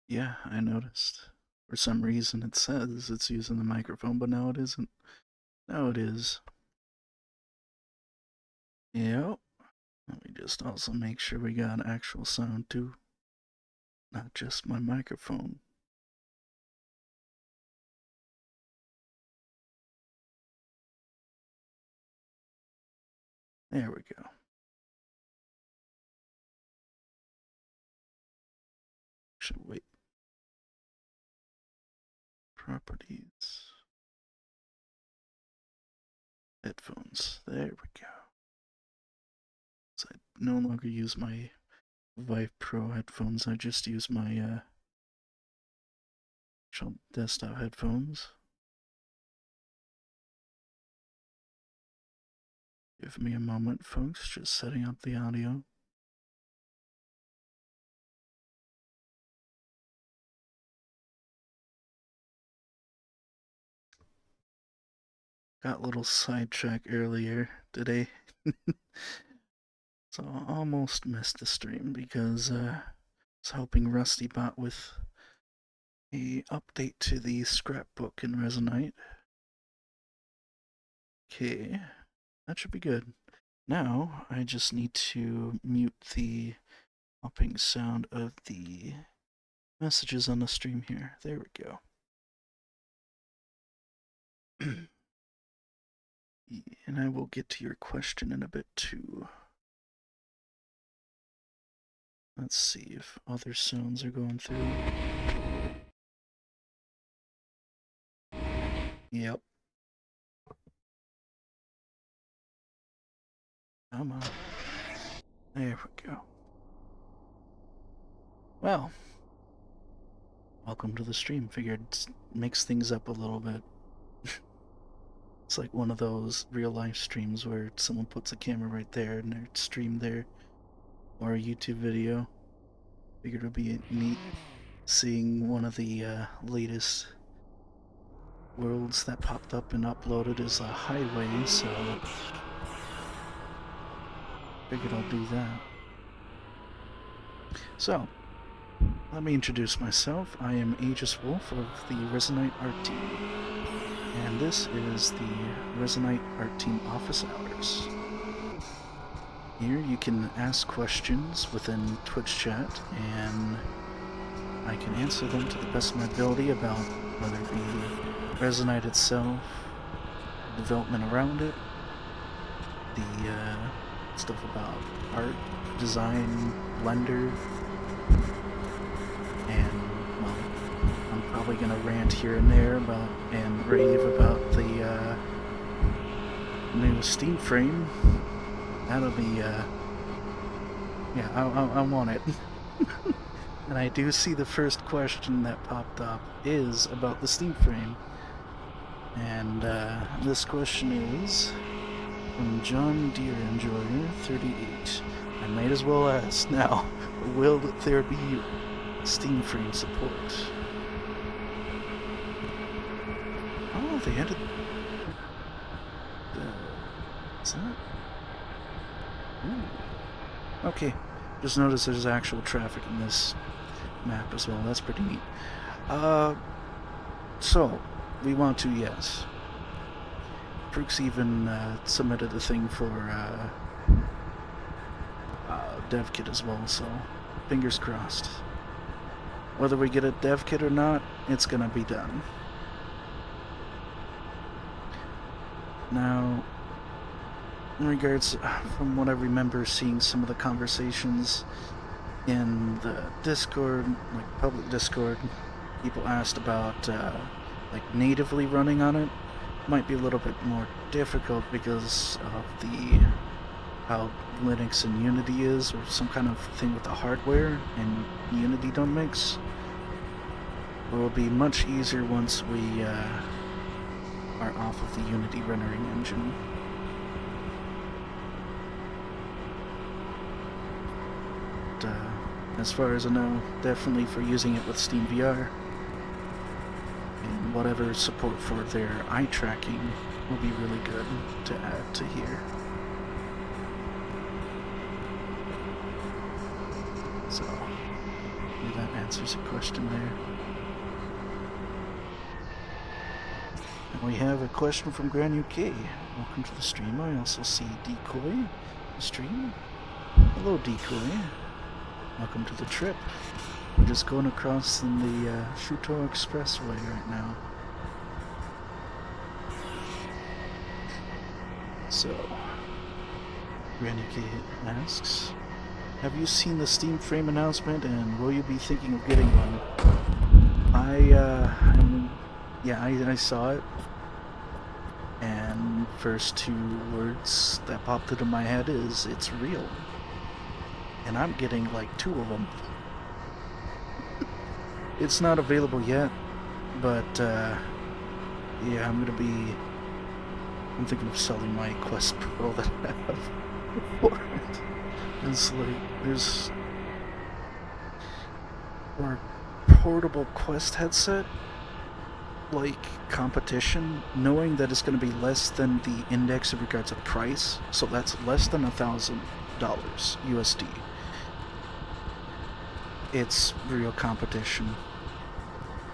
Yeah, I noticed. For some reason it says it's using the microphone, but now it isn't. Now it is. Yep. Let me just also make sure we got actual sound too. Not just my microphone. There we go. Should wait. Properties. Headphones. There we go. So I no longer use my Vive Pro headphones. I just use my actual desktop headphones. Give me a moment, folks. Just setting up the audio. Got a little sidetrack earlier today. So I almost missed the stream because I was helping Rusty Bot with a update to the scrapbook in Resonite. Okay, that should be good. Now I just need to mute the popping sound of the messages on the stream here. There we go. And I will get to your question in a bit too. Let's see if other sounds are going through. Yep. Come on. There we go. Well, welcome to the stream. Figured mix things up a little bit. It's like one of those real life streams where someone puts a camera right there and they're streamed there, or a YouTube video. Figured it would be neat seeing one of the latest worlds that popped up and uploaded as a highway, so figured I'll do that. So, let me introduce myself. I am Aegis Wolf of the Resonite Art Team, and this is the Resonite Art Team office hours. Here you can ask questions within Twitch chat, and I can answer them to the best of my ability about whether it be Resonite itself, development around it, the stuff about art, design, Blender, and, well, I'm probably gonna rant here and there about and rave about the new Steam frame. That'll be, yeah, I want it. And I do see the first question that popped up is about the Steam frame. And this question is from John Deere Enjoyer 38. I might as well ask now, will there be Steam frame support? Oh, they added... what's that? Ooh. Okay, just notice there's actual traffic in this map as well. That's pretty neat. So, we want to, yes. Brooks even submitted a thing for dev kit as well, so fingers crossed. Whether we get a dev kit or not, it's gonna be done. Now, in regards, from what I remember seeing some of the conversations in the Discord, like public Discord, people asked about like natively running on it. Might be a little bit more difficult because of the how Linux and Unity is, or some kind of thing with the hardware, and Unity don't mix. It will be much easier once we are off of the Unity rendering engine. But, as far as I know, definitely for using it with SteamVR, and whatever support for their eye tracking will be really good to add to here. So, do that now. answers your question there. And we have a question from Gran UK. Welcome to the stream. I also see Decoy the stream. Hello, Decoy. Welcome to the trip. We're just going across in the Shuto Expressway right now. So, Gran UK asks, have you seen the Steam Frame announcement, and will you be thinking of getting one? I saw it, and first two words that popped into my head is, it's real. And I'm getting like 2 of them. It's not available yet, but yeah, I'm thinking of selling my Quest Pro that I have for it. It's like, there's for portable Quest headset, like competition, knowing that it's going to be less than the index in regards to price, so that's less than $1,000 USD. It's real competition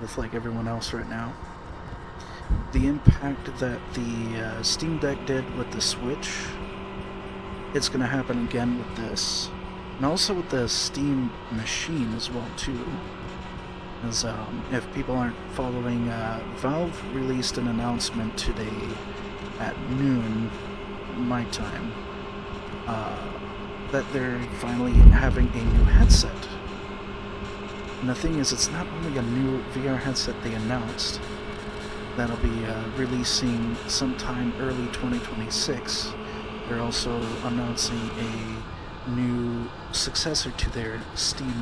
with like everyone else right now. The impact that the Steam Deck did with the Switch, it's going to happen again with this. And also with the Steam Machine as well too. As if people aren't following, Valve released an announcement today at noon my time that they're finally having a new headset. And the thing is, it's not only a new VR headset they announced that'll be releasing sometime early 2026. They're also announcing a new successor to their Steam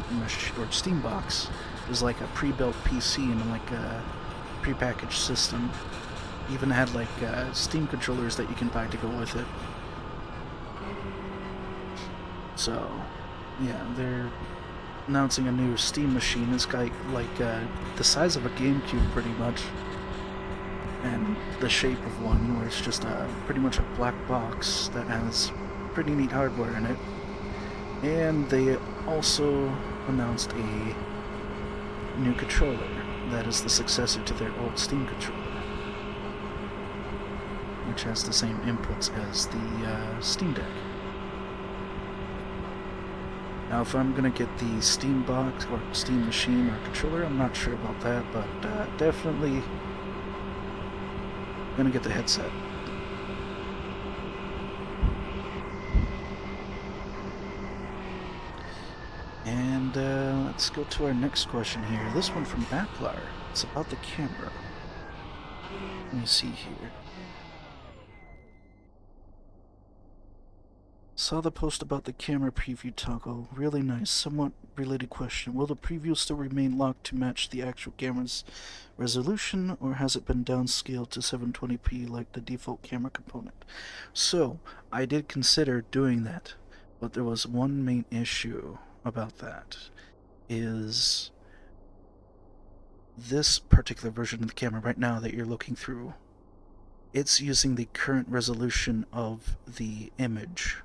box. There's like a pre-built PC and like a pre-packaged system. Even had like Steam controllers that you can buy to go with it. So, yeah, they're announcing a new Steam machine. It's got like the size of a GameCube pretty much, and the shape of one, where it's just pretty much a black box that has pretty neat hardware in it. And they also announced a new controller that is the successor to their old Steam controller, which has the same inputs as the Steam Deck. Now, if I'm gonna get the Steam box or Steam machine or controller, I'm not sure about that, but definitely gonna get the headset. And let's go to our next question here. This one from Applar. It's about the camera. Let me see here. Saw the post about the camera preview toggle. Really nice. Somewhat related question. Will the preview still remain locked to match the actual camera's resolution, or has it been downscaled to 720p like the default camera component? So, I did consider doing that, but there was one main issue about that. Is this particular version of the camera right now that you're looking through, it's using the current resolution of the image.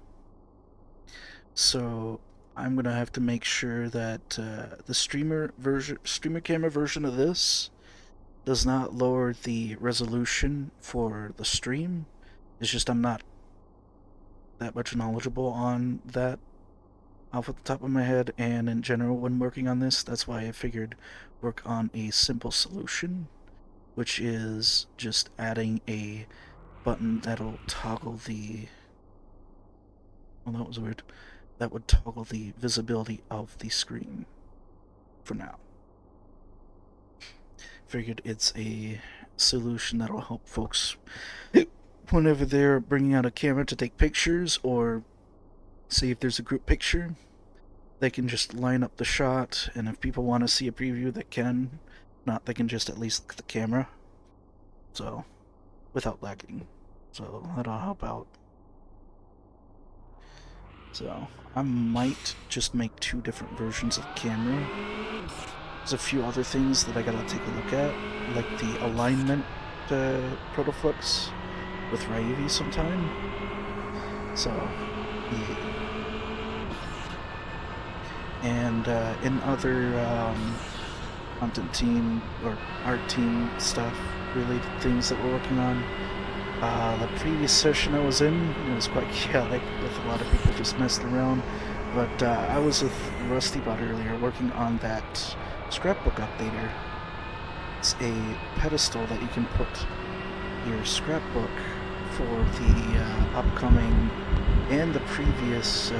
So I'm gonna have to make sure that the streamer camera version of this does not lower the resolution for the stream. It's just I'm not that much knowledgeable on that off at the top of my head, and in general when working on this, that's why I figured work on a simple solution, which is just adding a button that'll toggle the... well, that was weird. That would toggle the visibility of the screen for now. Figured it's a solution that'll help folks whenever they're bringing out a camera to take pictures, or say if there's a group picture, they can just line up the shot, and if people want to see a preview, they can. Not, they can just at least look at the camera. So, without lagging. So, that'll help out. So, I might just make 2 different versions of the camera. There's a few other things that I gotta take a look at, like the alignment protoflux with Raivi sometime. So, yeah. And in other content team or art team stuff related things that we're working on, the previous session I was in, it was quite chaotic with a lot of people just messing around. But I was with RustyBot earlier working on that scrapbook updater. It's a pedestal that you can put your scrapbook for the upcoming and the previous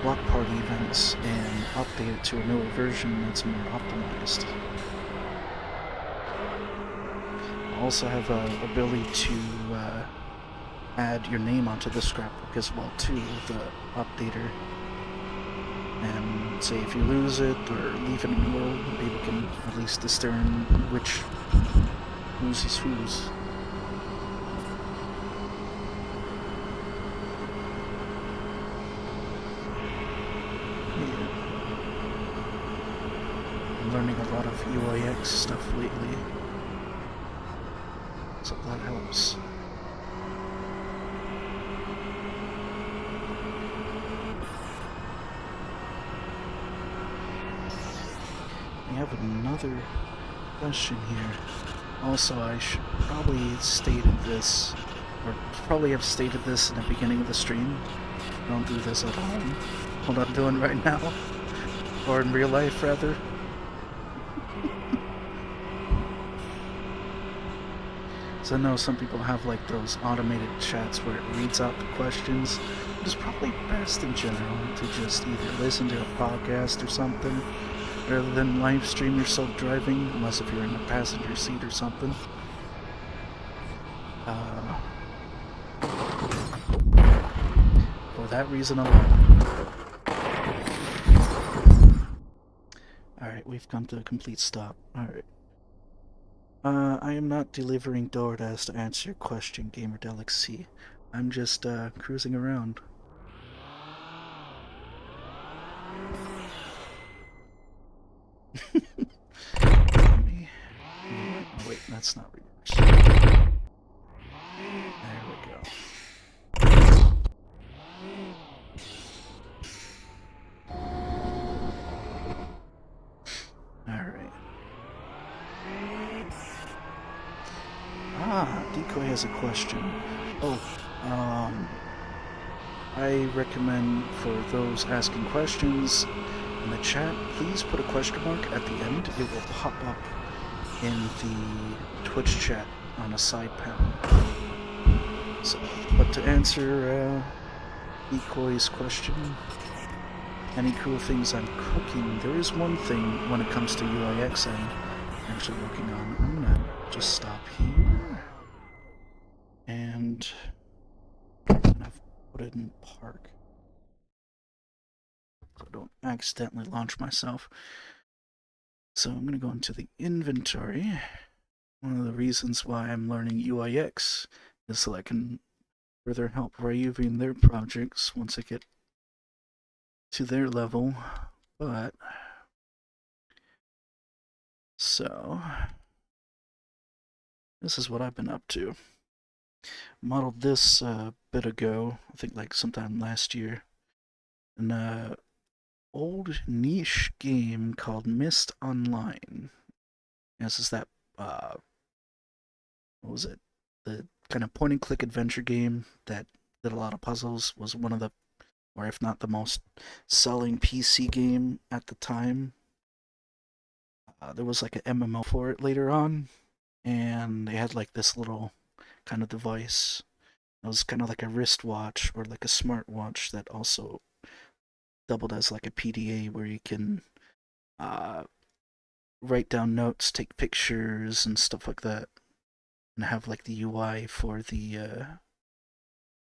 block party events and update it to a newer version that's more optimized. I also have a ability to add your name onto the scrapbook as well too, the updater. And say if you lose it or leave it in the world, people can at least discern which whose is whose. Yeah. I'm learning a lot of UIX stuff lately, so that helps. We have another question here. Also, I should probably stated this, or probably have stated this in the beginning of the stream. Don't do this at home. What I'm doing right now, or in real life rather. So I know some people have like those automated chats where it reads out the questions. It's probably best in general to just either listen to a podcast or something rather than live stream yourself driving, unless if you're in the passenger seat or something. For that reason alone. Alright, we've come to a complete stop. Alright. I am not delivering DoorDash to answer your question, Gamer Delicacy. I'm just cruising around. Oh wait, that's not reverse. There we go. Alright. Decoy has a question. Oh, I recommend for those asking questions in the chat, please put a question mark at the end. It will pop up in the Twitch chat on a side panel. So, but to answer Decoy's question, any cool things I'm cooking, there is one thing when it comes to UIX I'm actually working on. I'm gonna just stop here and I've put it in park so I don't accidentally launch myself. So I'm gonna go into the inventory. One of the reasons why I'm learning UIX is so I can further help Rayuvi in their projects once I get to their level. But so this is what I've been up to. Modeled this a bit ago, I think like sometime last year, an old niche game called Mist Online. This is that what was it? The kind of point and click adventure game that did a lot of puzzles, was one of the, or if not the most selling PC game at the time. There was like an MMO for it later on, and they had like this little kind of device. It was kind of like a wristwatch or like a smartwatch that also doubled as like a PDA where you can write down notes, take pictures, and stuff like that, and have like the UI for the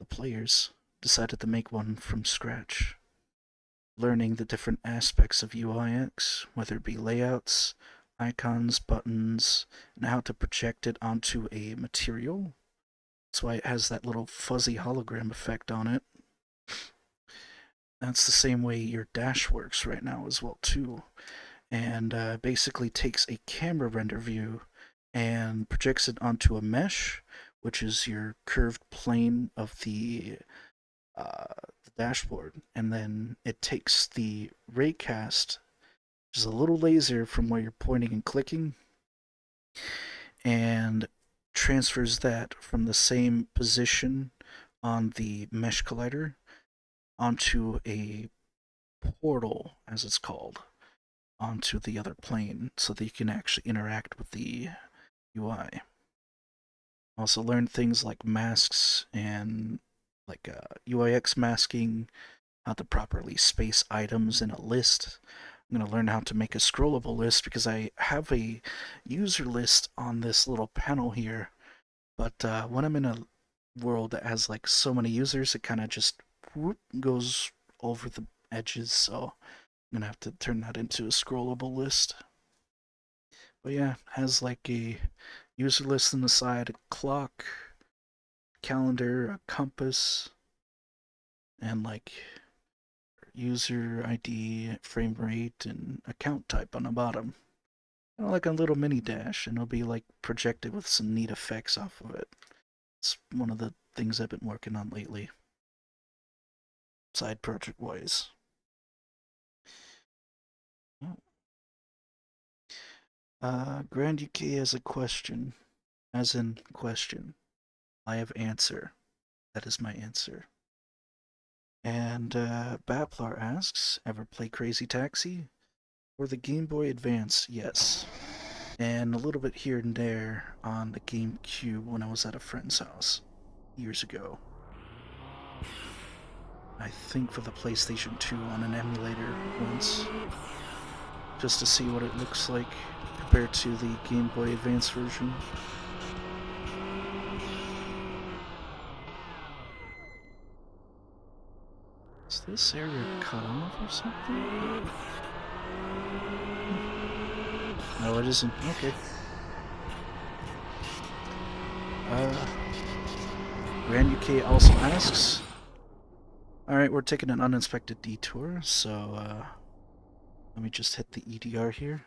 players. Decided to make one from scratch, learning the different aspects of UIX, whether it be layouts, icons, buttons, and how to project it onto a material. That's why it has that little fuzzy hologram effect on it. That's the same way your dash works right now as well too, and basically takes a camera render view and projects it onto a mesh, which is your curved plane of the dashboard, and then it takes the raycast, which is a little laser from where you're pointing and clicking, and transfers that from the same position on the mesh collider onto a portal, as it's called, onto the other plane so that you can actually interact with the UI. Also learn things like masks and like UIX masking, how to properly space items in a list. I'm going to learn how to make a scrollable list because I have a user list on this little panel here, but when I'm in a world that has like so many users, it kind of just whoop, goes over the edges, so I'm going to have to turn that into a scrollable list. But yeah, has like a user list on the side, a clock, calendar, a compass, and like user ID, frame rate, and account type on the bottom. Kind of like a little mini dash, and it'll be like projected with some neat effects off of it. It's one of the things I've been working on lately, side project wise. Grand UK has a question, as in question. I have answer. That is my answer. And Baplar asks, ever play Crazy Taxi? For the Game Boy Advance, yes. And a little bit here and there on the GameCube when I was at a friend's house years ago. I think for the PlayStation 2 on an emulator once, just to see what it looks like compared to the Game Boy Advance version. Is this area cut off or something? No, it isn't. Okay. Grand UK also asks. Alright, we're taking an uninspected detour, so let me just hit the EDR here.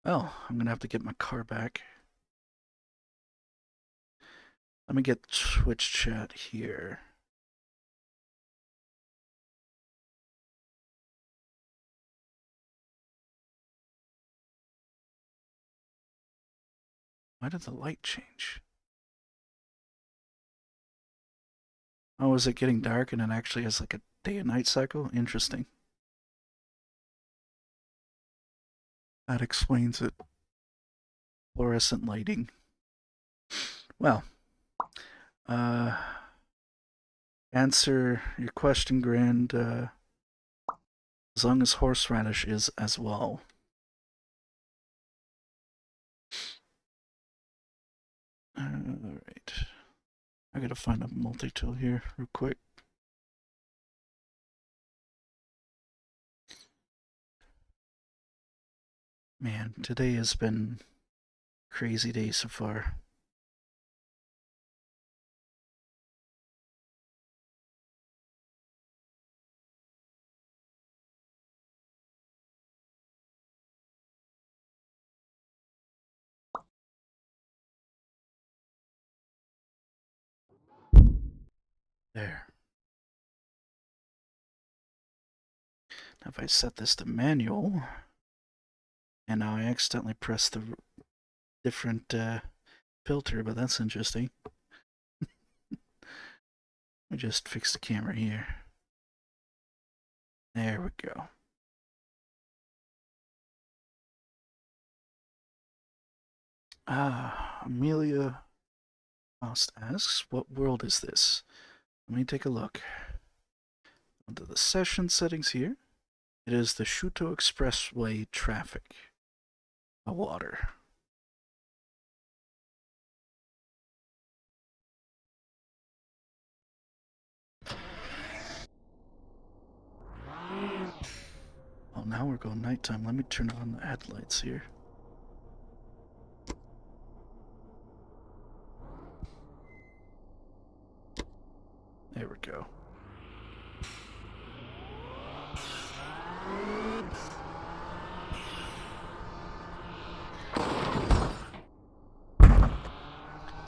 Well, I'm gonna have to get my car back. Let me get Twitch chat here. Why did the light change? Oh, is it getting dark and it actually has like a day and night cycle? Interesting. That explains it. Fluorescent lighting. Well, answer your question, Grand, as long as horseradish is as well. Alright. I gotta find a multi-tool here real quick. Man, today has been a crazy day so far. There. Now if I set this to manual, and now I accidentally pressed the different filter, but that's interesting. Let me just fix the camera here. There we go. Amelia Faust asks, what world is this? Let me take a look. Under the session settings here, it is the Shuto Expressway traffic. A water. Oh, now we're going nighttime. Let me turn on the headlights here. There we go.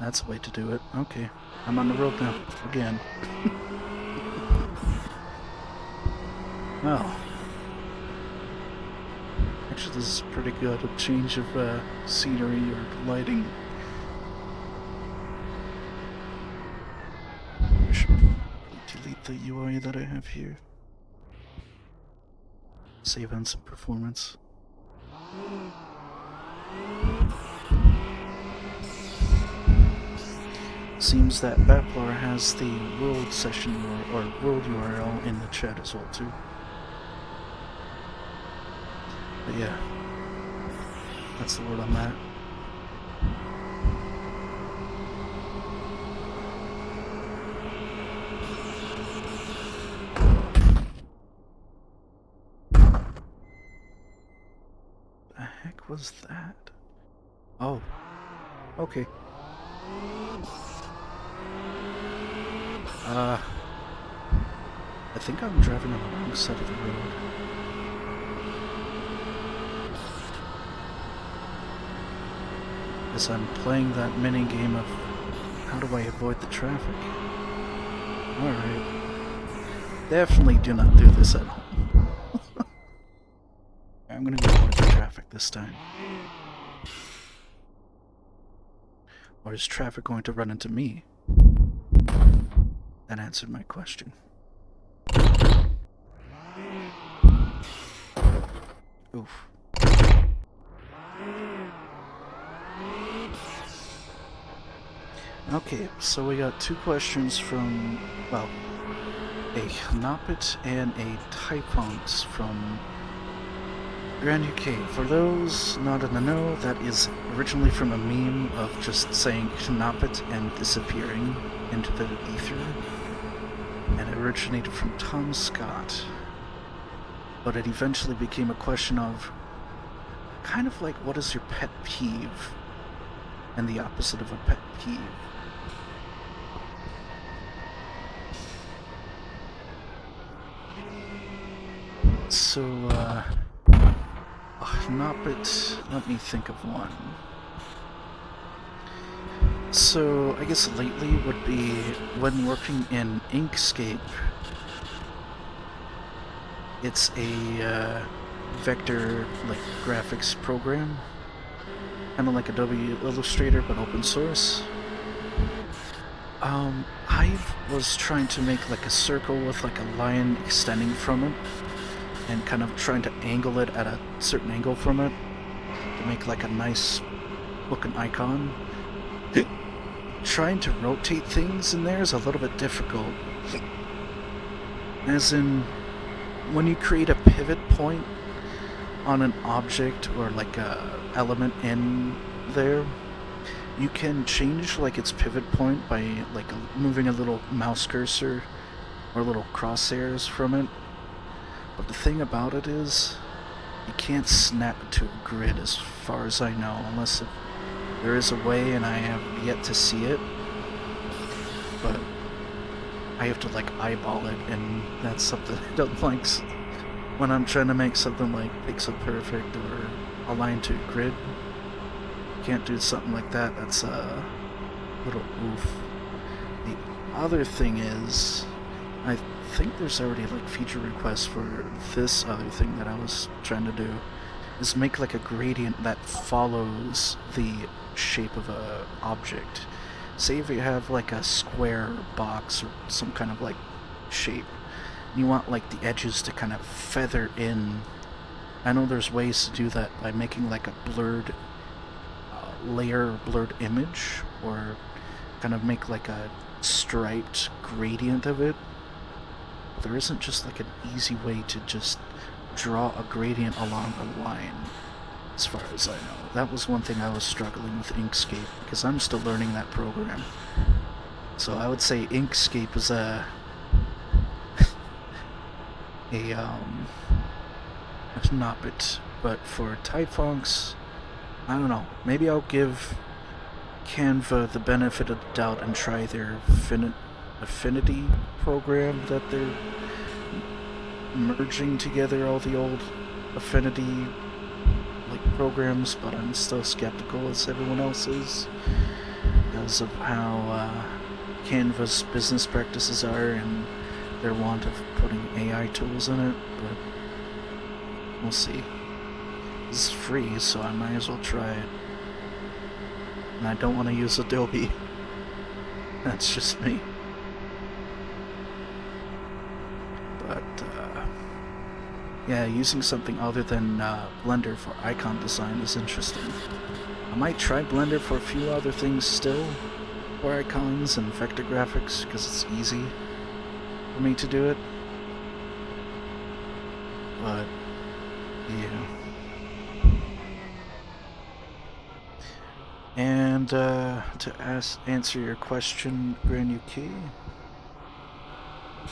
That's the way to do it. Okay. I'm on the road now. Again. Oh. Actually, this is pretty good. A change of scenery or lighting. I should delete the UI that I have here. Save on some performance. Seems that Baplar has the world session or world URL in the chat as well too. But yeah, that's the word on that. The heck was that? Oh, okay. I think I'm driving on the wrong side of the road. As I'm playing that mini game of how do I avoid the traffic. Alright. Definitely do not do this at home. I'm gonna go avoid the traffic this time. Or is traffic going to run into me? That answered my question. Oof. Okay, so we got two questions from, well, a Knoppet and a Typunks from Grand UK. For those not in the know, that is originally from a meme of just saying Knoppet and disappearing into the ether. And it originated from Tom Scott. But it eventually became a question of kind of like, what is your pet peeve? And the opposite of a pet peeve. So, Knoppet, let me think of one. So, I guess lately would be when working in Inkscape. It's a vector like graphics program, kind of like Adobe Illustrator but open source. I was trying to make like a circle with like a line extending from it, and kind of trying to angle it at a certain angle from it to make like a nice looking icon. Trying to rotate things in there is a little bit difficult. As in, when you create a pivot point on an object or like a element in there, you can change like its pivot point by like moving a little mouse cursor or little crosshairs from it. But the thing about it is, you can't snap it to a grid as far as I know, unless there is a way and I have yet to see it. But I have to like eyeball it, and that's something I don't like when I'm trying to make something like pixel perfect or aligned to a grid. Can't do something like that. That's a little oof. The other thing is, I think there's already like feature requests for this other thing that I was trying to do, is make like a gradient that follows the shape of a object. Say if you have like a square box or some kind of like shape, and you want like the edges to kind of feather in. I know there's ways to do that by making like a blurred layer, blurred image, or kind of make like a striped gradient of it. There isn't just like an easy way to just draw a gradient along a line, as far as I know. That was one thing I was struggling with Inkscape, because I'm still learning that program. So I would say Inkscape is a Knoppet, but for Typunks, I don't know. Maybe I'll give Canva the benefit of the doubt and try their Affinity program that they're merging together all the old Affinity like programs, but I'm still skeptical as everyone else is. because of how Canva's business practices are and their want of putting AI tools in it, but we'll see. This is free, so I might as well try it. And I don't want to use Adobe. That's just me. But, yeah, using something other than Blender for icon design is interesting. I might try Blender for a few other things still, for icons and vector graphics, because it's easy for me to do it. But, yeah. And to answer your question, Grand UK,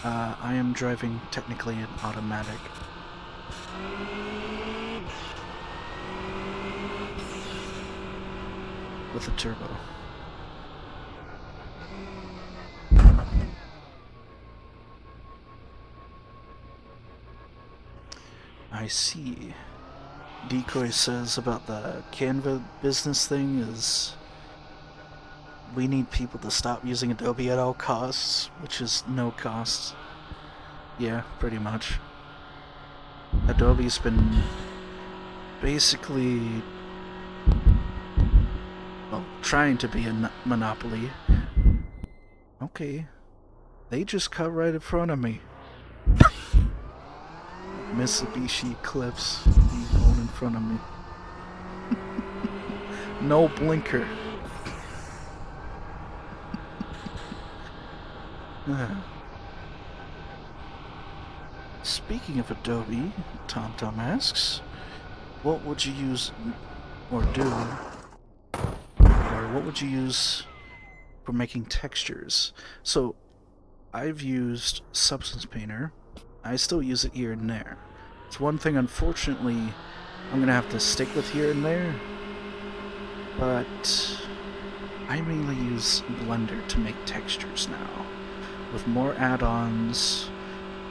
I am driving technically an automatic. With a turbo. I see. Decoy says about the Canva business thing is we need people to stop using Adobe at all costs, which is no cost. Yeah, pretty much. Adobe's been basically, well, trying to be a monopoly. Okay. They just cut right in front of me. Mitsubishi Eclipse going in front of me. No blinker. Speaking of Adobe, TomTom asks, what would you use or do, or what would you use for making textures? So, I've used Substance Painter. I still use it here and there. It's one thing, unfortunately, I'm gonna have to stick with here and there, but I mainly use Blender to make textures now, with more add-ons.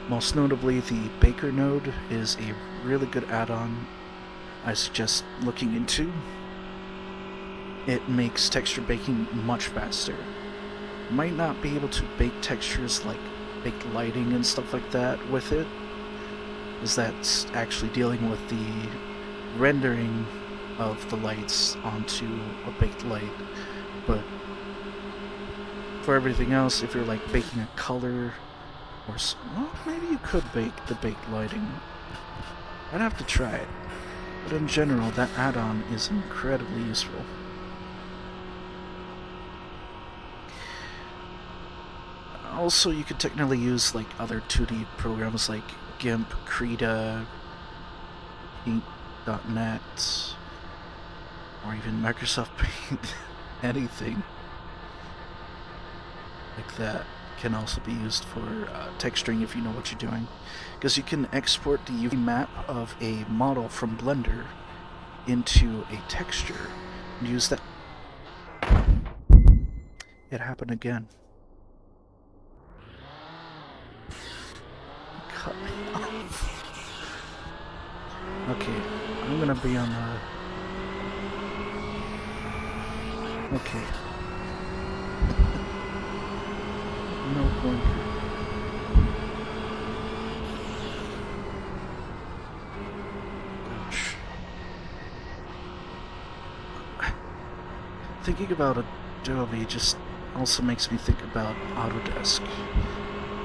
Most notably, the Baker node is a really good add-on I suggest looking into. It makes texture baking much faster. Might not be able to bake textures like baked lighting and stuff like that with it, as that's actually dealing with the rendering of the lights onto a baked light. But for everything else, if you're like baking a color, or well, maybe you could bake the baked lighting. I'd have to try it. But in general, that add-on is incredibly useful. Also, you could technically use like other 2D programs like GIMP, Krita, Paint.net, or even Microsoft Paint. Anything like that can also be used for texturing if you know what you're doing, because you can export the UV map of a model from Blender into a texture and use that. It happened again. Cut me off. Okay, I'm gonna be on the... Okay. No blinker. Gosh. Thinking about Adobe just also makes me think about Autodesk.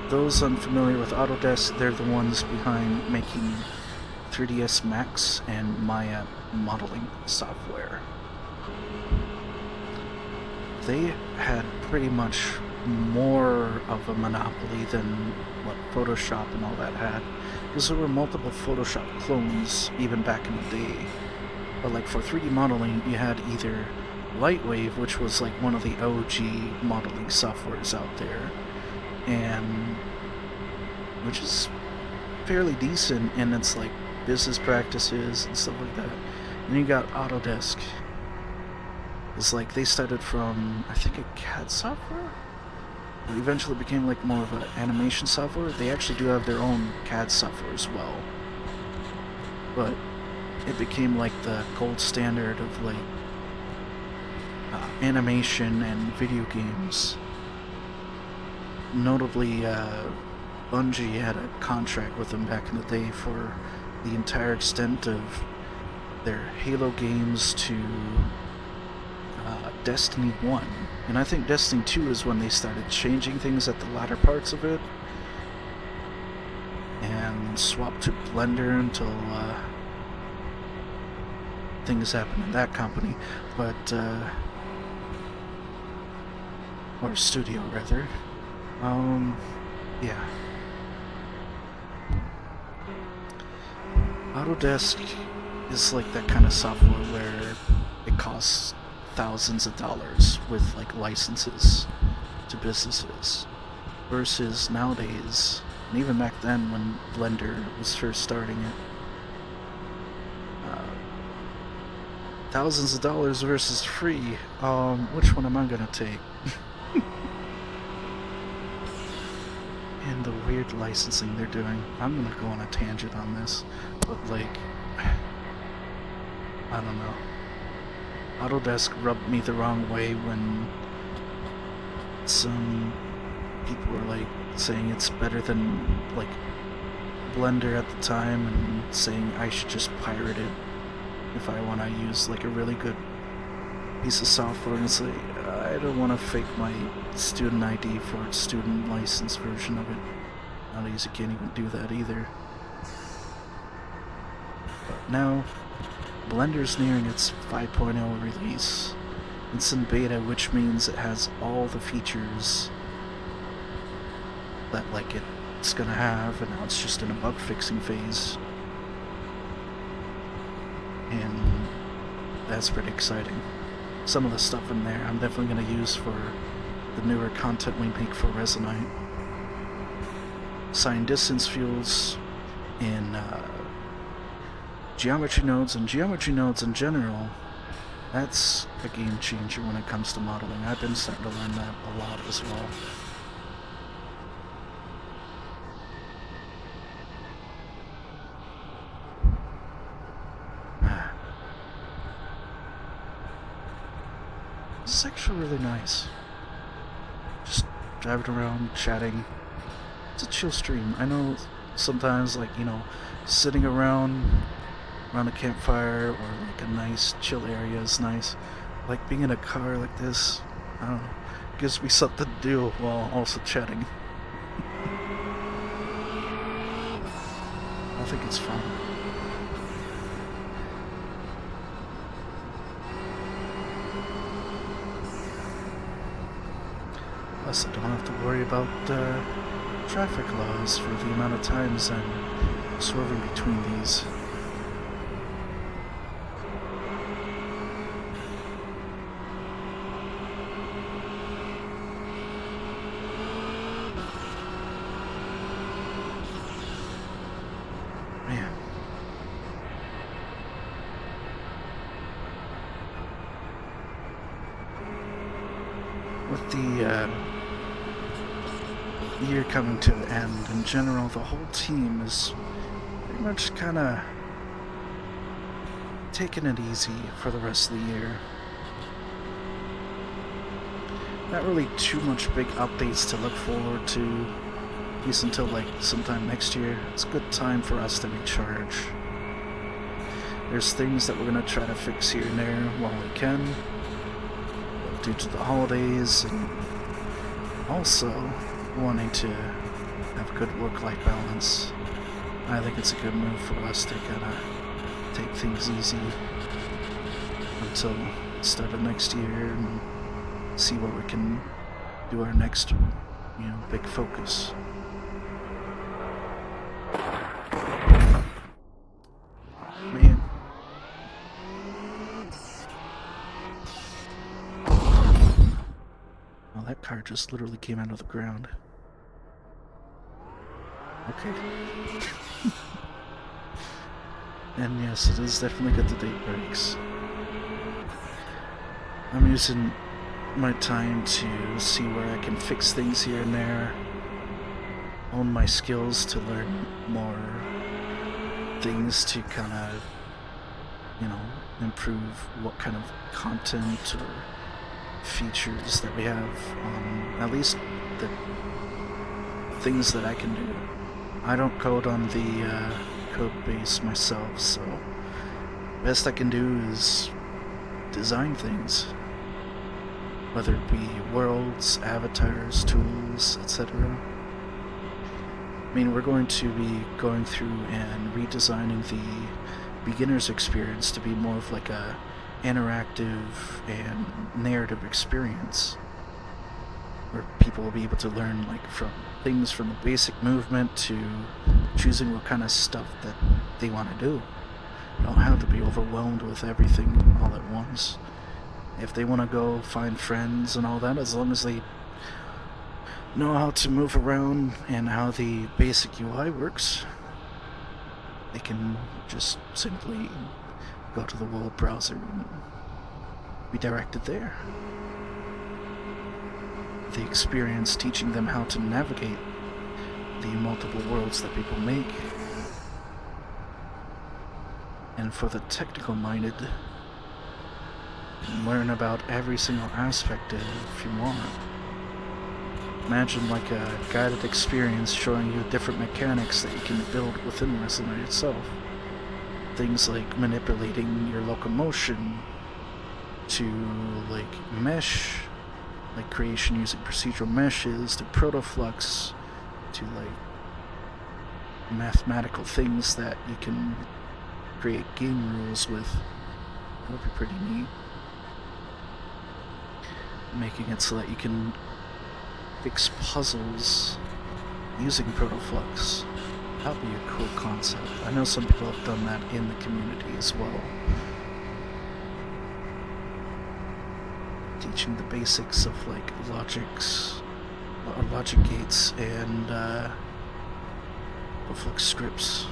Those unfamiliar with Autodesk, they're the ones behind making 3ds Max and Maya modeling software. They had pretty much more of a monopoly than what Photoshop and all that had, because there were multiple Photoshop clones even back in the day. But like for 3D modeling, you had either Lightwave, which was like one of the OG modeling softwares out there, and which is fairly decent in its like business practices and stuff like that. And you got Autodesk. It's like they started from, I think, a CAD software? It eventually became like more of an animation software. They actually do have their own CAD software as well. But it became like the gold standard of like animation and video games. Notably, Bungie had a contract with them back in the day for the entire extent of their Halo games to Destiny 1. And I think Destiny 2 is when they started changing things at the latter parts of it and swapped to Blender until things happened in that company. But, or studio rather. Yeah. Autodesk is like that kind of software where it costs thousands of dollars with like licenses to businesses, versus nowadays, and even back then when Blender was first starting it, thousands of dollars versus free. Which one am I gonna take? And the weird licensing they're doing. I'm gonna go on a tangent on this, but like, I don't know. Autodesk rubbed me the wrong way when some people were like saying it's better than like Blender at the time, and saying I should just pirate it if I want to use like a really good piece of software. And it's like, I don't want to fake my student ID for a student license version of it. Nowadays you can't even do that either. But now Blender's nearing its 5.0 release. It's in beta, which means it has all the features that like it's gonna have, and now it's just in a bug fixing phase. And that's pretty exciting. Some of the stuff in there I'm definitely gonna use for the newer content we make for Resonite. Sign distance fields in geometry nodes, and geometry nodes in general, that's a game changer when it comes to modeling. I've been starting to learn that a lot as well. This is actually really nice. Just driving around, chatting. It's a chill stream. I know sometimes, like, you know, sitting around a campfire or like a nice chill area is nice. Like being in a car like this, I don't know, gives me something to do while also chatting. I think it's fun. Plus, I don't have to worry about traffic laws for the amount of times I'm swerving between these. Man. With the year coming to an end, in general, the whole team is pretty much kind of taking it easy for the rest of the year. Not really too much big updates to look forward to, at least until like sometime next year. It's a good time for us to recharge. There's things that we're going to try to fix here and there while we can, due to the holidays, and also wanting to have a good work-life balance. I think it's a good move for us to kind of take things easy until the start of next year and see where we can do our next, big focus. Man. Well, that car just literally came out of the ground. Okay. And yes, it is definitely got the date breaks. I'm using my time to see where I can fix things here and there, hone my skills to learn more things to kind of, improve what kind of content or features that we have on at least the things that I can do. I don't code on the code base myself, so best I can do is design things, whether it be worlds, avatars, tools, etc. I mean, we're going to be going through and redesigning the beginner's experience to be more of like a interactive and narrative experience, where people will be able to learn like from things from the basic movement to choosing what kind of stuff that they want to do. You don't have to be overwhelmed with everything all at once. If they want to go find friends and all that, as long as they know how to move around and how the basic UI works, they can just simply go to the world browser and be directed there. The experience teaching them how to navigate the multiple worlds that people make. And for the technical minded, you can learn about every single aspect if you want. Imagine like a guided experience showing you different mechanics that you can build within Resonite itself. Things like manipulating your locomotion, to like mesh, like creation using procedural meshes, to protoflux, to like mathematical things that you can create game rules with. That would be pretty neat. Making it so that you can fix puzzles using protoflux. That would be a cool concept. I know some people have done that in the community as well. Teaching the basics of like logic gates and protoflux scripts.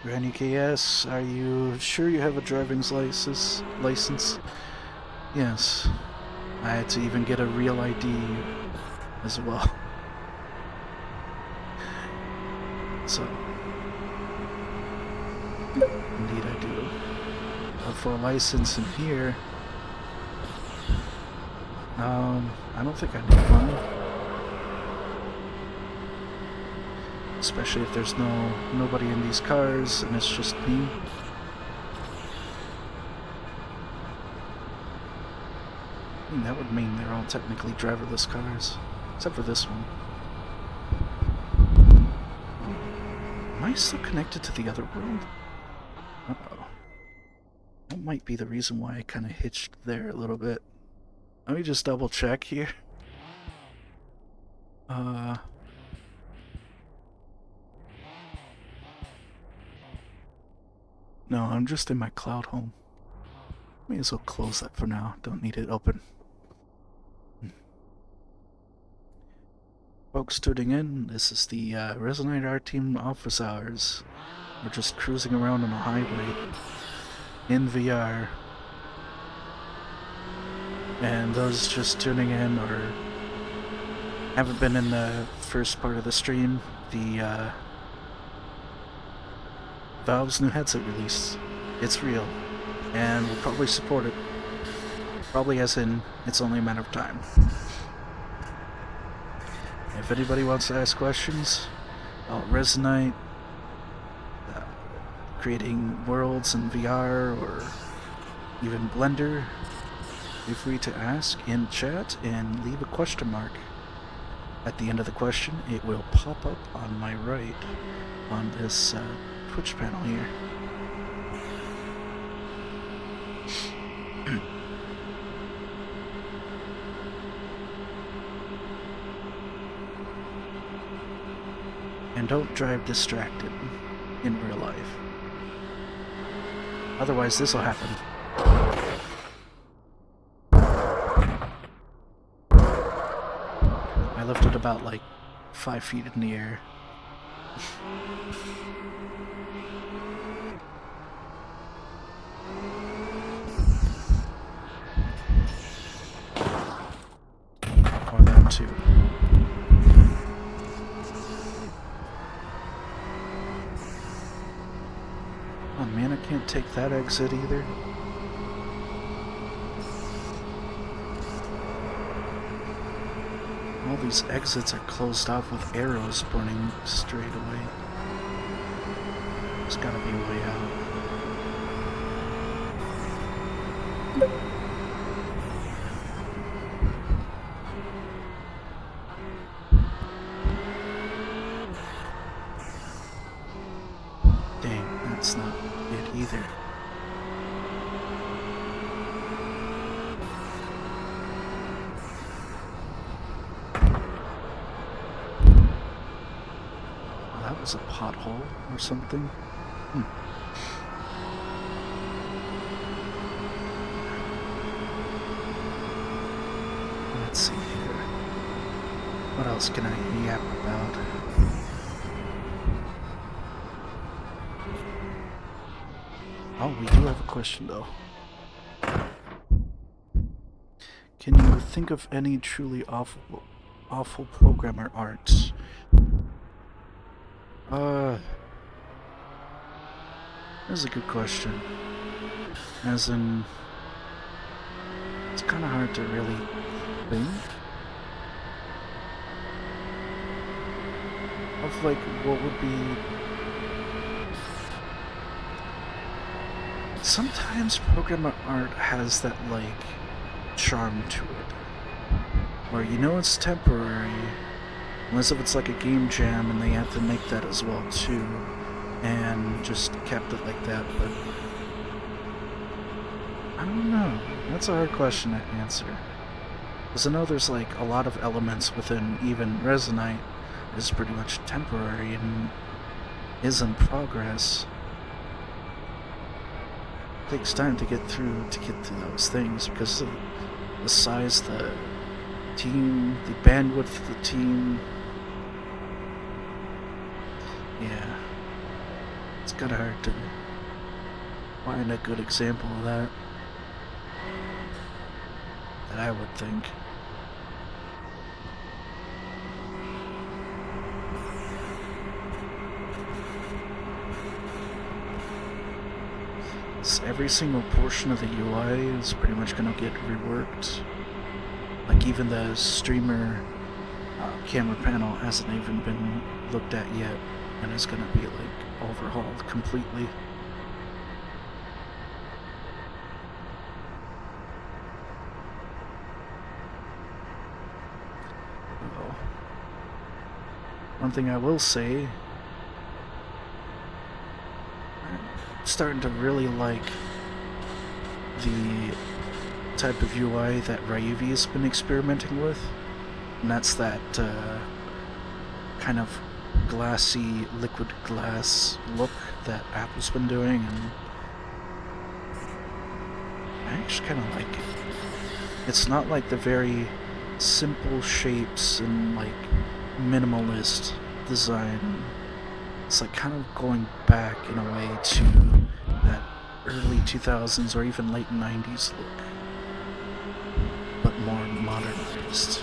Granny KS, are you sure you have a driving license? Yes. I had to even get a real ID as well. So, indeed I do. But for a license in here, I don't think I need one. Especially if there's nobody in these cars and it's just me. I mean, that would mean they're all technically driverless cars, except for this one. Am I still connected to the other world? Uh-oh. That might be the reason why I kind of hitched there a little bit. Let me just double check here. No, I'm just in my cloud home. May as well close that for now. Don't need it open. Folks tuning in, this is the Resonite Art Team office hours. We're just cruising around on a highway in VR. And those just tuning in or haven't been in the first part of the stream, the Valve's new headset release. It's real, and we'll probably support it. Probably as in, it's only a matter of time. If anybody wants to ask questions about Resonite, creating worlds in VR, or even Blender, feel free to ask in chat and leave a question mark. At the end of the question, it will pop up on my right on this Twitch panel here. And don't drive distracted in real life. Otherwise, this will happen. I lifted about like 5 feet in the air. Or that too. that exit either. All these exits are closed off with arrows pointing straight away. There's gotta be a way out. Dang, that's not it either. Well, that was a pothole or something. Let's see here. What else can I yap about? Oh, we do have a question though. Can you think of any truly awful programmer art? That's a good question. As in, it's kind of hard to really think of like what would be. Sometimes programmer art has that like charm to it, where you know it's temporary, unless if it's like a game jam and they have to make that as well too, and just kept it like that. But I don't know. That's a hard question to answer. Because I know there's like a lot of elements within even Resonite is pretty much temporary and is in progress. It takes time to get through those things because of the size, the team, the bandwidth of the team. Yeah. It's kinda hard to find a good example of that I would think. Every single portion of the UI is pretty much gonna get reworked. Like even the streamer camera panel hasn't even been looked at yet, and it's gonna be like overhauled completely. Oh. One thing I will say, I'm starting to really like the type of UI that Raivi has been experimenting with, and that's that kind of glassy liquid glass look that Apple's been doing, and I actually kind of like it. It's not like the very simple shapes and like minimalist design. It's like kind of going back in a way to that early 2000s or even late 90s look, but more modernized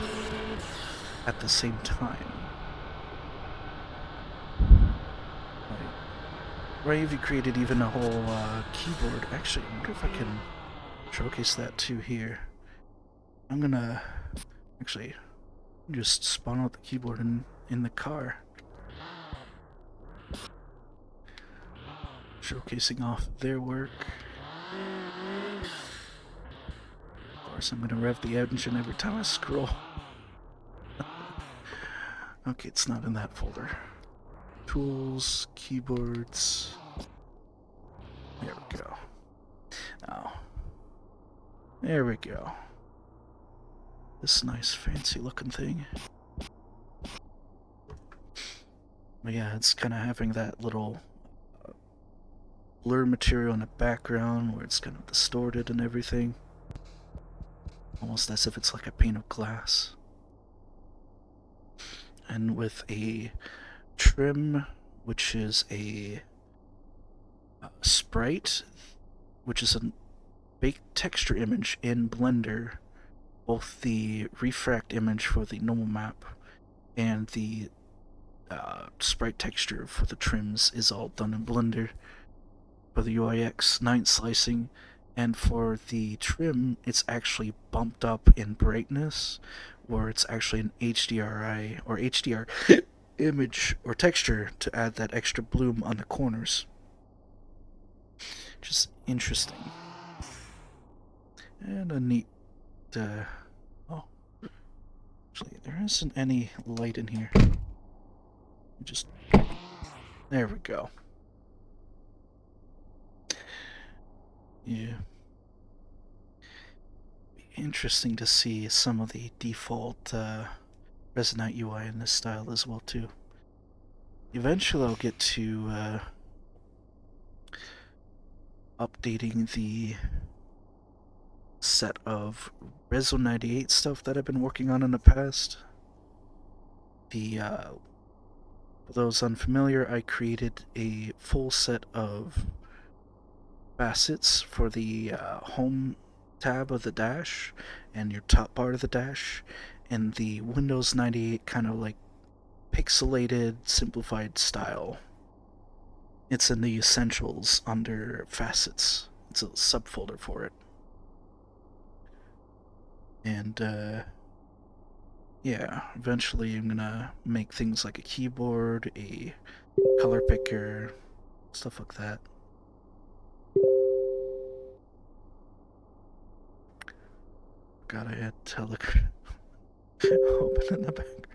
at the same time. Raivi created even a whole keyboard. Actually, I wonder if I can showcase that too here. I'm gonna actually just spawn out the keyboard in the car. Showcasing off their work. Of course, I'm gonna rev the engine every time I scroll. Okay, it's not in that folder. Tools, keyboards. There we go. Oh. There we go. This nice fancy looking thing. But yeah, it's kind of having that little blur material in the background where it's kind of distorted and everything. Almost as if it's like a pane of glass. And with a trim, which is a sprite, which is a baked texture image in Blender. Both the refract image for the normal map and the sprite texture for the trims is all done in Blender. for the UIX 9 slicing, and for the trim, it's actually bumped up in brightness, or it's actually an HDRI or HDR image or texture to add that extra bloom on the corners. Just interesting. And a neat, oh, actually, there isn't any light in here. Just, there we go. Yeah. Interesting to see some of the default Resonite UI in this style as well too. Eventually I'll get to updating the set of Resonite 98 stuff that I've been working on in the past. For those unfamiliar, I created a full set of facets for the home tab of the dash and your top bar of the dash, and the Windows 98 kind of like pixelated, simplified style. It's in the Essentials under Facets. It's a subfolder for it. And, yeah, eventually I'm gonna make things like a keyboard, a color picker, stuff like that. God, I had Telegram open in the background.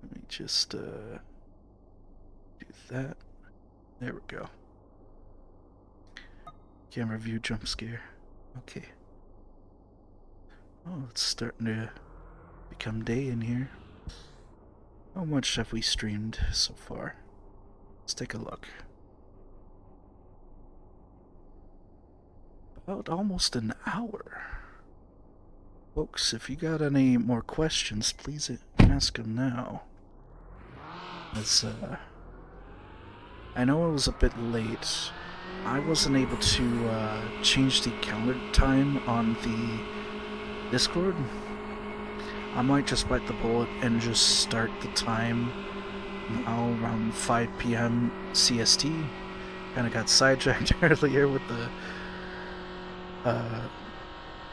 Let me just do that. There we go. Camera view jump scare. Okay. Oh, it's starting to become day in here. How much have we streamed so far? Let's take a look. About almost an hour. Folks, if you got any more questions, please ask them now. As, I know it was a bit late. I wasn't able to change the calendar time on the Discord. I might just bite the bullet and just start the time now around 5 p.m. CST. Kind of got sidetracked earlier with the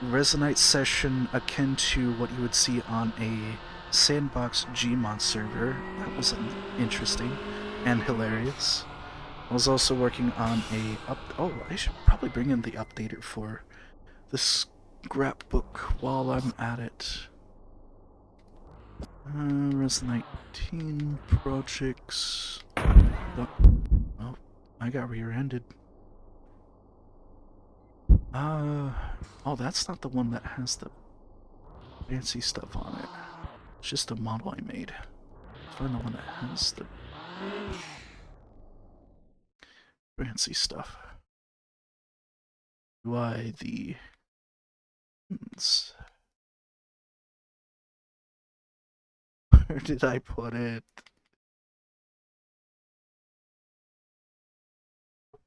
Resonite session akin to what you would see on a sandbox Gmod server. That was interesting and hilarious. I was also working on oh, I should probably bring in the updater for the scrapbook while I'm at it. Resonite 19 projects. Oh, I got rear-ended. Oh, that's not the one that has the fancy stuff on it. It's just a model I made. Let's find the one that has the fancy stuff. Why the... Where did I put it?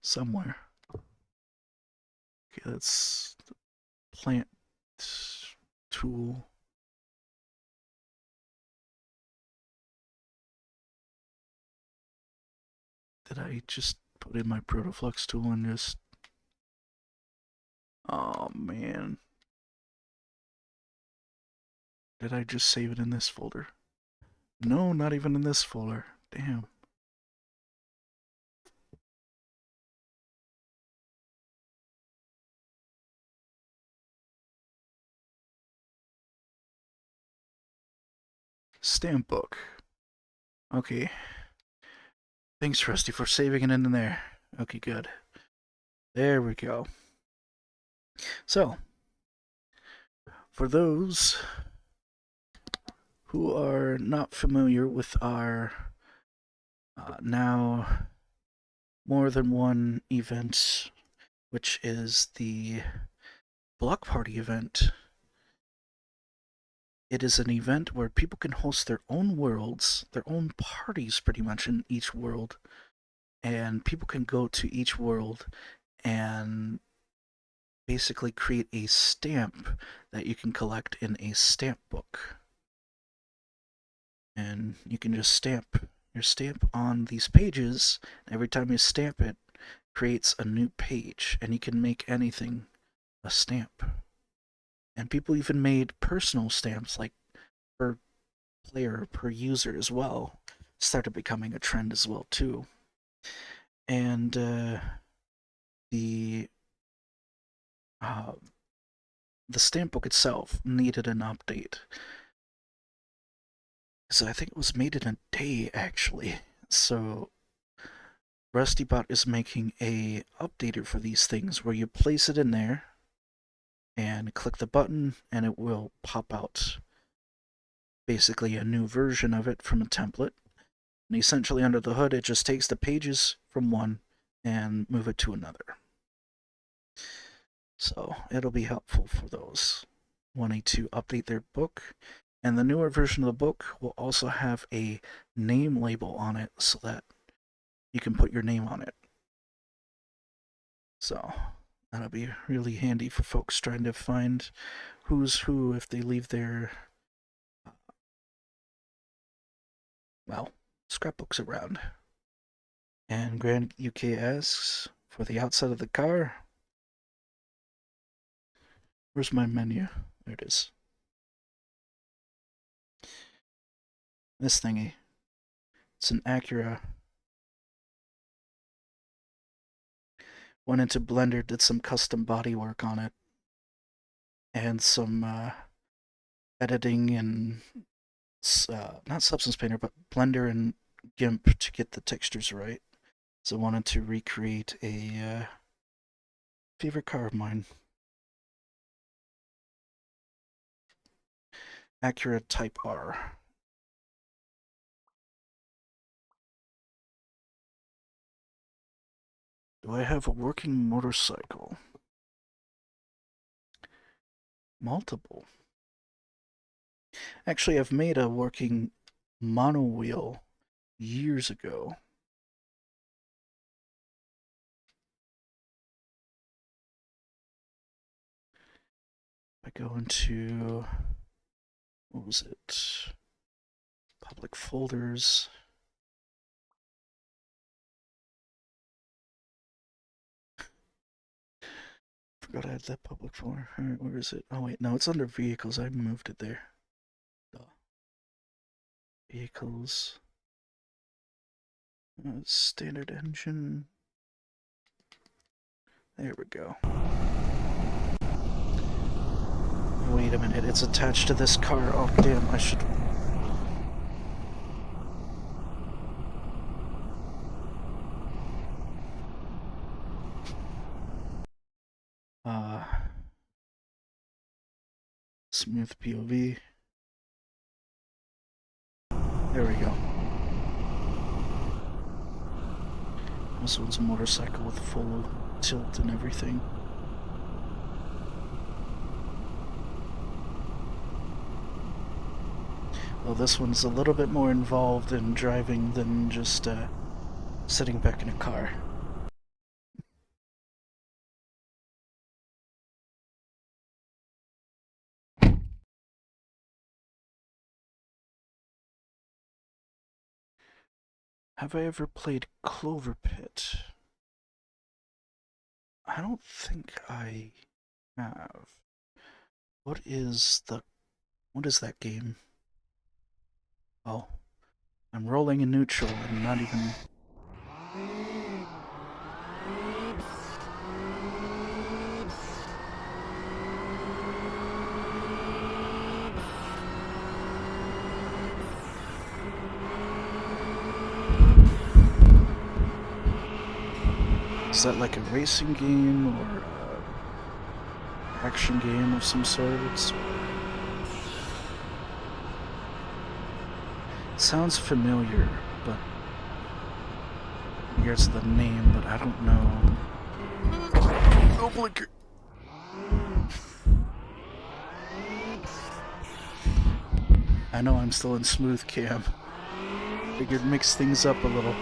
Somewhere. Okay, that's the plant tool. Did I just put in my Protoflux tool and just... Oh, man. Did I just save it in this folder? No, not even in this folder. Damn. Stamp book. Okay. Thanks, Rusty, for saving it in there. Okay, good. There we go. So, for those who are not familiar with our now more than one event, which is the Block Party event. It is an event where people can host their own worlds, their own parties pretty much in each world, and people can go to each world and basically create a stamp that you can collect in a stamp book. And you can just stamp your stamp on these pages. Every time you stamp it, creates a new page, and you can make anything a stamp. And people even made personal stamps, like per player, per user as well. Started becoming a trend as well too. And the stamp book itself needed an update. So I think it was made in a day, actually. So RustyBot is making a updater for these things where you place it in there and click the button and it will pop out basically a new version of it from a template. And essentially under the hood, it just takes the pages from one and move it to another. So it'll be helpful for those wanting to update their book. And the newer version of the book will also have a name label on it so that you can put your name on it. So that'll be really handy for folks trying to find who's who if they leave their, well, scrapbooks around. And Grand UK asks, for the outside of the car, where's my menu? There it is. This thingy. It's an Acura. Went into Blender, did some custom body work on it, and some editing and not Substance Painter, but Blender and GIMP to get the textures right. So I wanted to recreate a favorite car of mine. Acura Type R. Do I have a working motorcycle? Multiple. Actually, I've made a working mono wheel years ago. I go into, what was it? Public folders. Forgot I had that public folder. Alright, where is it? Oh wait, no, it's under vehicles. I moved it there. Vehicles. Standard engine. There we go. Wait a minute, it's attached to this car. Oh damn, I should... Smooth POV. There we go. This one's a motorcycle with full tilt and everything. Well, this one's a little bit more involved in driving than just sitting back in a car. Have I ever played Clover Pit? I don't think I have. What is that game? Oh, I'm rolling in neutral and not even... Is that like a racing game or an action game of some sort? It sounds familiar, but here's the name, but I don't know. Oh, blinker! I know I'm still in smooth cam. Figured mix things up a little.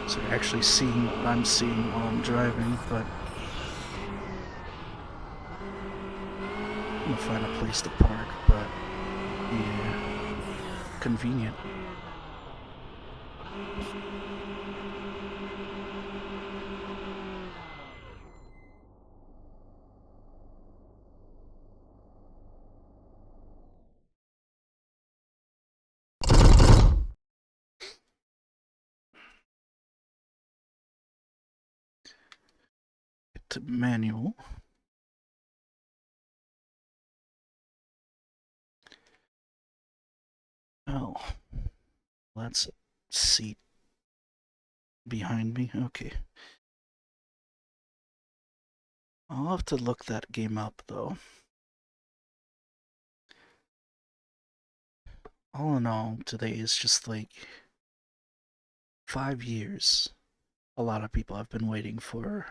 So you're actually seeing what I'm seeing while I'm driving, but I'm gonna find a place to park. convenient. To manual. Oh, that's a seat behind me. Okay. I'll have to look that game up, though. All in all, today is just like 5 years. A lot of people have been waiting for.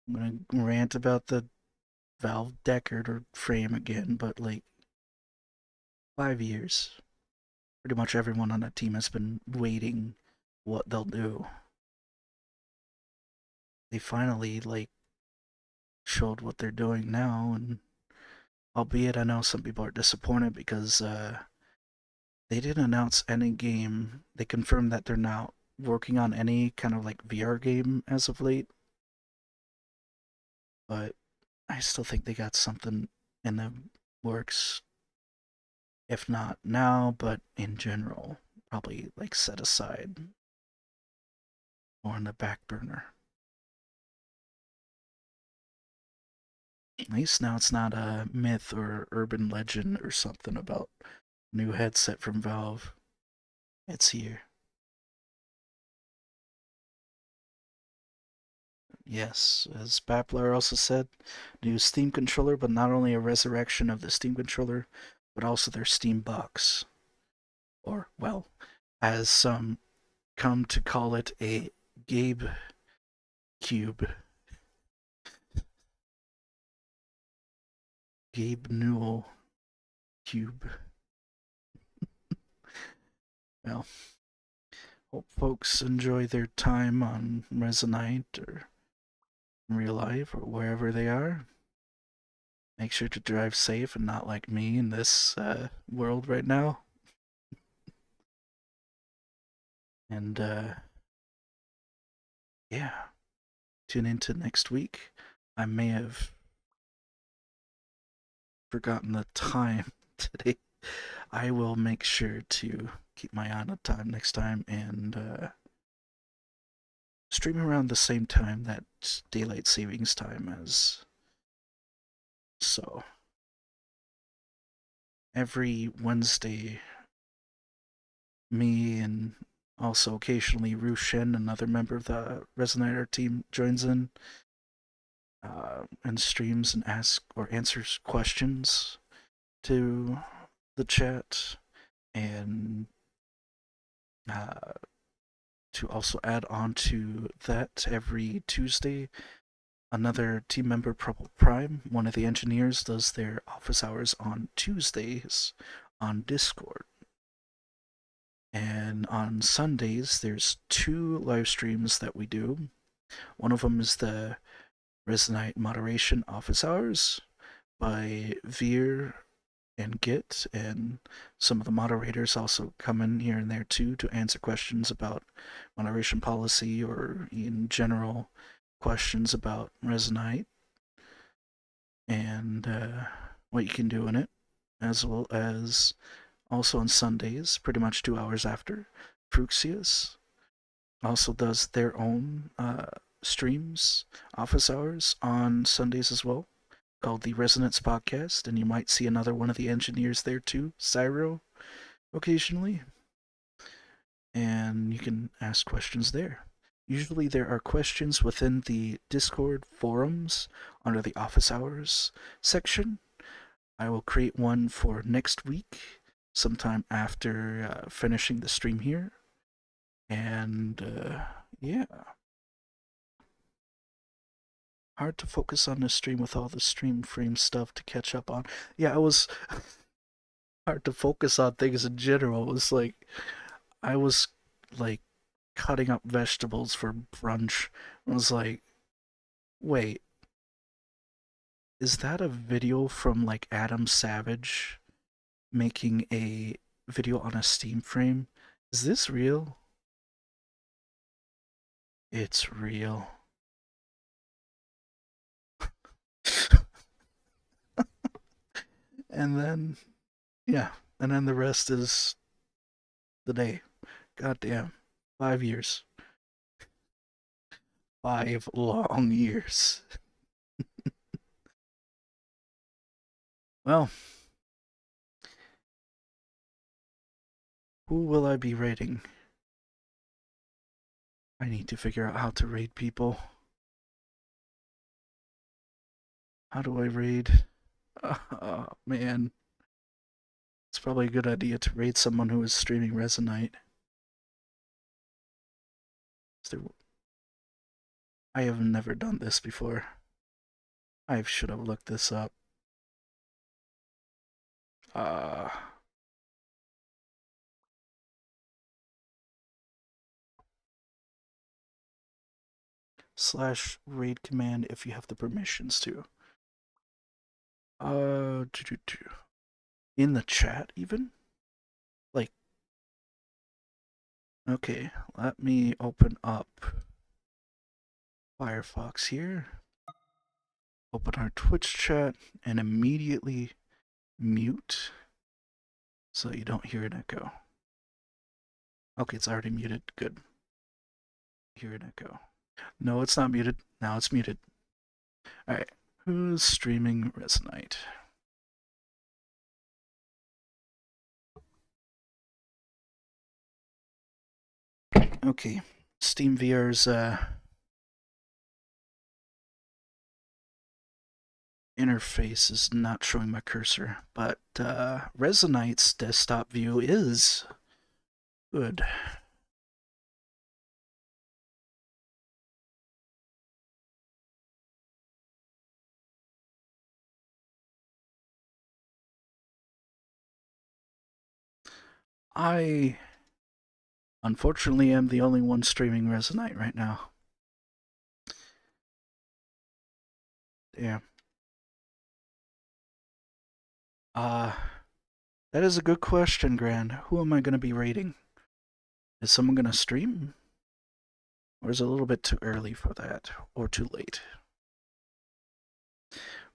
I'm gonna rant about the Valve Deckard or frame again, but like 5 years. Pretty much everyone on that team has been waiting what they'll do. They finally like showed what they're doing now, and albeit I know some people are disappointed because they didn't announce any game. They confirmed that they're not working on any kind of like VR game as of late, but I still think they got something in the works. If not now, but in general, probably like set aside or on the back burner. At least now it's not a myth or urban legend or something about new headset from Valve. It's here. Yes, as Bappler also said, new Steam controller, but not only a resurrection of the Steam controller, but also their Steam box. Or, well, as some come to call it, a Gabe Cube. Gabe Newell Cube. Well, hope folks enjoy their time on Resonite or in real life or wherever they are. Make sure to drive safe and not like me in this world right now. And yeah, tune into next week. I may have forgotten the time today. I will make sure to keep my eye on the time next time and stream around the same time that daylight savings time is. So every Wednesday, me and also occasionally Ru Shen, another member of the Resonator team, joins in and streams and asks or answers questions to the chat. And to also add on to that, every Tuesday, another team member, Purple Prime, one of the engineers, does their office hours on Tuesdays on Discord. And on Sundays, there's 2 live streams that we do. One of them is the Resonite Moderation Office Hours by Veer and Git, and some of the moderators also come in here and there too to answer questions about moderation policy or in general questions about Resonite and what you can do in it, as well as also on Sundays, pretty much 2 hours after, Fruxius also does their own streams, office hours on Sundays as well, called the Resonance Podcast, and you might see another one of the engineers there too, Cyro, occasionally. And you can ask questions there. Usually there are questions within the Discord forums under the office hours section. I will create one for next week, sometime after finishing the stream here. And yeah. Hard to focus on the stream with all the stream frame stuff to catch up on. Yeah, it was hard to focus on things in general. It was like I was like cutting up vegetables for brunch. I was like, wait, is that a video from like Adam Savage making a video on a Steam frame. Is this real? It's real. And then, yeah, and then the rest is the day. Goddamn. 5 years. 5 long years. Well, who will I be raiding? I need to figure out how to raid people. How do I raid? Oh, man. It's probably a good idea to raid someone who is streaming Resonite. I have never done this before. I should have looked this up. Uh, slash raid command if you have the permissions to. In the chat even? Like, okay, let me open up Firefox here. Open our Twitch chat and immediately mute so you don't hear an echo. Okay, it's already muted. Good. Hear an echo. No, it's not muted. Now it's muted. Alright, who's streaming Resonite? Okay, Steam VR's interface is not showing my cursor, but Resonite's desktop view is good. I unfortunately am the only one streaming Resonite right now. Damn. That is a good question, Gran. Who am I going to be rating? Is someone going to stream? Or is it a little bit too early for that? Or too late?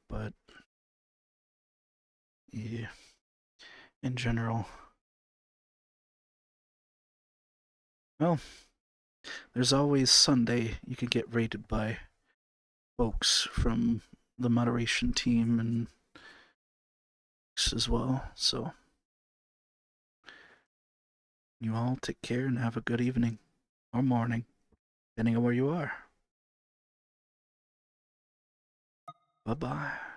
But, yeah. In general. Well, there's always Sunday you can get rated by folks from the moderation team and as well. So, you all take care and have a good evening or morning, depending on where you are. Bye-bye.